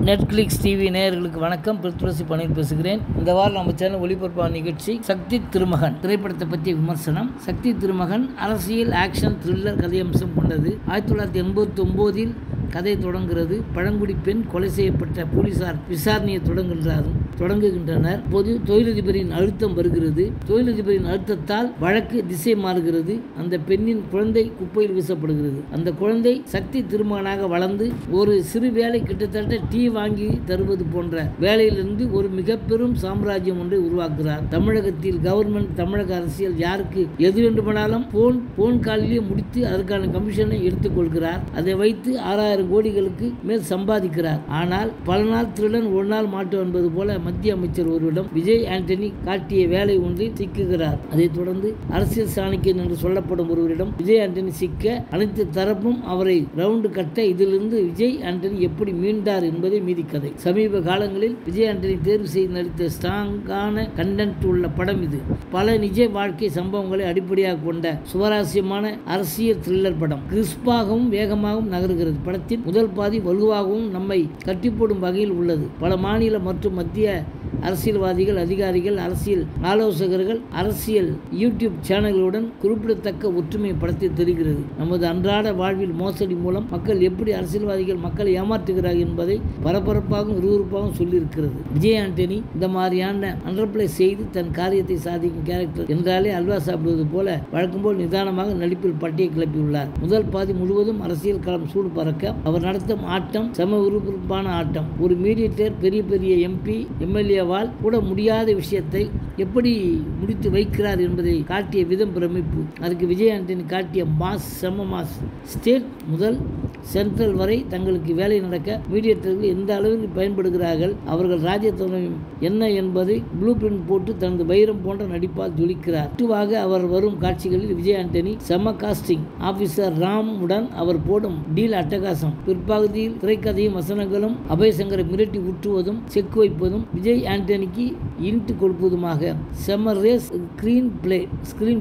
Netflix TV நேயர்களுக்கு வணக்கம். பிருத்விராஜ் பன்னீர் பேசுகிறேன். இந்த வாரம் நம்ம சேனல் ஒளிபரப்பான நிகழ்ச்சி சக்தி திருமகன் திரைப்படத்தை பற்றிய விமர்சனம். சக்தி திருமகன் அரசியல், ஆக்ஷன், த்ரில்லர் கதையம்சம் கொண்டது. 1989 கதை தொடங்குகிறது. பழங்குடி பெண் கொலை செய்யப்பட்ட போலீசார் விசாரணையை தொடங்குகின்றனர். போது தொழிலதிபரின் அழுத்தம் வருகிறது. தொழிலதிபரின் அழுத்தத்தால் வழக்கு திசை மாறுகிறது. அந்த பெண்ணின் குழந்தை குப்பையில் வீசப்படுகிறது. அந்த குழந்தை சக்தி திருமகனாக வளர்ந்து ஒரு சிறு வேலை, கிட்டத்தட்ட டீ வாங்கி தருவது போன்ற வேலையிலிருந்து ஒரு மிக பெரும் சாம்ராஜ்யம் ஒன்றை உருவாக்குகிறார். தமிழகத்தில் கவர்மெண்ட், தமிழக அரசியல் யாருக்கு எது வேண்டுமானாலும் போன் காலிலேயே முடித்து அதற்கான கமிஷனை எடுத்துக்கொள்கிறார். அதை வைத்து 6000 கோடிகளுக்கு மேல் சம்பாதிக்கிறார். ஆனால் பல நாள் திருடன் ஒரு நாள் மாட்டோம் என்பது போல மத்திய அமைச்சர் ஒருவரிடம் விஜய் ஆண்டனி காட்டிய வேலை ஒன்றில் சிக்குகிறார். அதைத் தொடர்ந்து அரசியல் சாணக்கியன் என்று சொல்லப்படும் ஒருவரிடம் விஜய் ஆண்டனி சிக்க, அனைத்து தரப்பும் அவரை ரவுண்டு கட்ட, இதிலிருந்து விஜய் ஆண்டனி எப்படி மீண்டார் என்பதை மீதி கதை. சமீப காலங்களில் விஜய் ஆண்டனி தேர்வு செய்து நடித்த ஸ்ட்ராங்கான கண்டென்ட் உள்ள படம் இது. பல நிஜ வாழ்க்கை சம்பவங்களை அடிப்படையாக கொண்ட சுவாரஸ்யமான அரசியல் த்ரில்லர் படம். கிறிஸ்பாகவும் வேகமாகவும் நகர்கிறது. படத்தின் முதல் பாதி வலுவாகவும் நம்மை கட்டிப்போடும் வகையில் உள்ளது. பல மாநில மற்றும் மத்திய அரசியல்வாதிகள், அதிகாரிகள், அரசியல் ஆலோசகர்கள், அரசியல் யூடியூப் சேனல்களுடன் குறிப்பிடத்தக்க ஒற்றுமை படத்தில் தெரிகிறது. நமது அன்றாட வாழ்வில் மோசடி மூலம் மக்கள் எப்படி அரசியல்வாதிகள் மக்களை ஏமாற்றுகிறார்கள் என்பதை பரபரப்பாகவும் விறுவிறுப்பாகவும் சொல்லியிருக்கிறது. விஜய் ஆண்டனி இந்த மாதிரியான அண்டர்பிளே செய்து தன் காரியத்தை சாதிக்கும் கேரக்டர் என்றாலே அல்வா சாப்பிடுவது போல வழக்கம் போல் நிதானமாக நடிப்பில் பட்டியை கிளப்பியுள்ளார். முதல் பாதி முழுவதும் அரசியல் களம் சூடு பறக்க அவர் நடத்தும் ஆட்டம் செம விறுவிறுப்பான ஆட்டம். ஒரு மீடியேட்டர் பெரிய எம்பி, எம்எல்ஏவால் கூட முடியாத விஷயத்தை எப்படி முடித்து வைக்கிறார் என்பதை காட்டிய விதம் பிரமிப்பு. அதுக்கு விஜய் ஆண்டனி காட்டிய மாஸ், செம மாஸ். ஸ்டேட் முதல் சென்ட்ரல் வரை தங்களுக்கு வேலை நடக்க மீடியேட்டர்கள் எந்த அளவிற்கு பயன்படுகிறார்கள், அவர்கள் ராஜ்யத்துவம் என்ன என்பதை ப்ளூ பிரிண்ட் போட்டு தனது வைரம் போன்ற நடிப்பால் ஜொலிக்கிறார். முற்றுவாக அவர் வரும் காட்சிகளில் விஜய் ஆண்டனி செம காஸ்டிங். ஆபீசர் ராம் உடன் அவர் போடும் டீல் அட்டகாசம். பிற்பாகதியில் திரைக்கதையும் வசனங்களும் அபயசங்கரை மிரட்டி ஊற்றுவதும், செக் வைப்பதும், விஜய் ஆண்டனிக்கு இன்ட் கொடுப்பதுமாக செம ரேஸ் ஸ்கிரீன்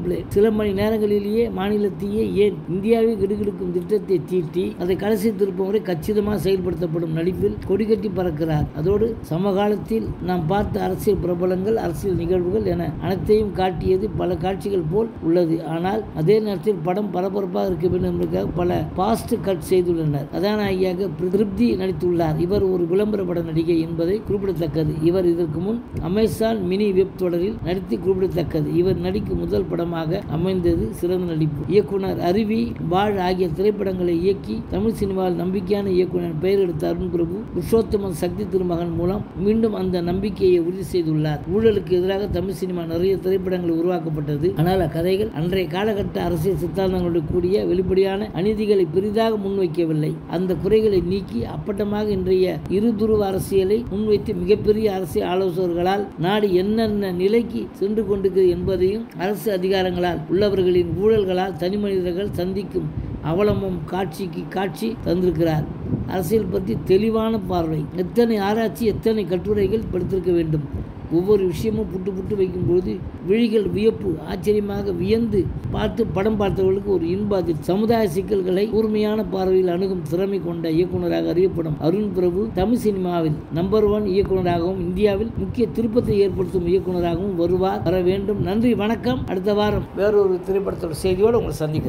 பிளே. சில மணி நேரங்களிலேயே மாநிலத்தையே ஏன் இந்தியாவை கிடுகிடுக்கும் திட்டத்தை தீட்டி அதை கடைசி திருப்பம் வரை கச்சிதமாக செயல்படுத்தப்படும் நடிப்பில் கொடிகட்டி பறக்கிறார். அதோடு சமகாலத்தில் நாம் பார்த்த அரசியல் பிரபலங்கள், அரசியல் நிகழ்வுகள் என அனைத்தையும் காட்டியது பல காட்சிகள் போல் உள்ளது. ஆனால் அதே நேரத்தில் படம் பரபரப்பாக இருக்க வேண்டும் என்பதற்காக பல பாஸ்ட் கட் செய்துள்ளனர். கதாநாயகியாக திருப்தி நடித்துள்ளார். இவர் ஒரு விளம்பர பட நடிகை என்பதை குறிப்பிடத்தக்கது. இவர் இதற்கு முன் அமேசான் மினி வெப் தொடரில் நடித்து குறிப்பிடத்தக்கது. இவர் நடிக்கும் முதல் படமாக அமைந்தது சிறந்த நடிப்பு. இயக்குனர் அருவி, வாழ் ஆகிய திரைப்படங்களை இயக்கி தமிழ் சினிமாவில் நம்பிக்கையான இயக்குனர் பெயர் எடுத்த அருண் பிரபு புருஷோத்தமன் சக்தி திருமகன் மூலம் மீண்டும் அந்த நம்பிக்கையை உறுதி செய்துள்ளார். ஊழலுக்கு எதிராக தமிழ் சினிமா நிறைய திரைப்படங்கள் உருவாக்கப்பட்டது. ஆனால் அக்கதைகள் அன்றைய காலகட்ட அரசியல் சித்தாந்தங்களுடைய கூடிய வெளிப்படையான அநீதிகளை பெரிதாக முன்வைக்கவில்லை. அந்த குறைகளை நீக்கி அப்பட்டமாக இன்றைய இருதுருவ அரசியலை முன்வைத்து மிகப்பெரிய அரசியல் ஆலோசகர்களால் நாடு என்னென்ன நிலைக்கு சென்று கொண்டிருக்கிறது என்பதையும், அரசு அதிகாரங்களால் உள்ளவர்களின் ஊழல்களால் தனி மனிதர்கள் சந்திக்கும் அவலமும் காட்சி தந்திருக்கிறார். அரசியல் பற்றி தெளிவான பார்வை. எத்தனை ஆராய்ச்சி, எத்தனை கட்டுரைகள் படித்திருக்க வேண்டும். ஒவ்வொரு விஷயமும் புட்டு வைக்கும்போது விழிகள் வியப்பு, ஆச்சரியமாக வியந்து பார்த்து படம் பார்த்தவர்களுக்கு ஒரு இன்ப சமுதாய சிக்கல்களை கூர்மையான பார்வையில் அணுகும் திறமை கொண்ட இயக்குநராக அறியப்படும் அருண் பிரபு தமிழ் சினிமாவில் நம்பர் 1 இயக்குநராகவும் இந்தியாவில் முக்கிய திருப்பத்தை ஏற்படுத்தும் இயக்குநராகவும் வர வேண்டும். நன்றி, வணக்கம். அடுத்த வாரம் வேறொரு திரைப்படத்தோட செய்தியோடு உங்களை சந்திக்கிறேன்.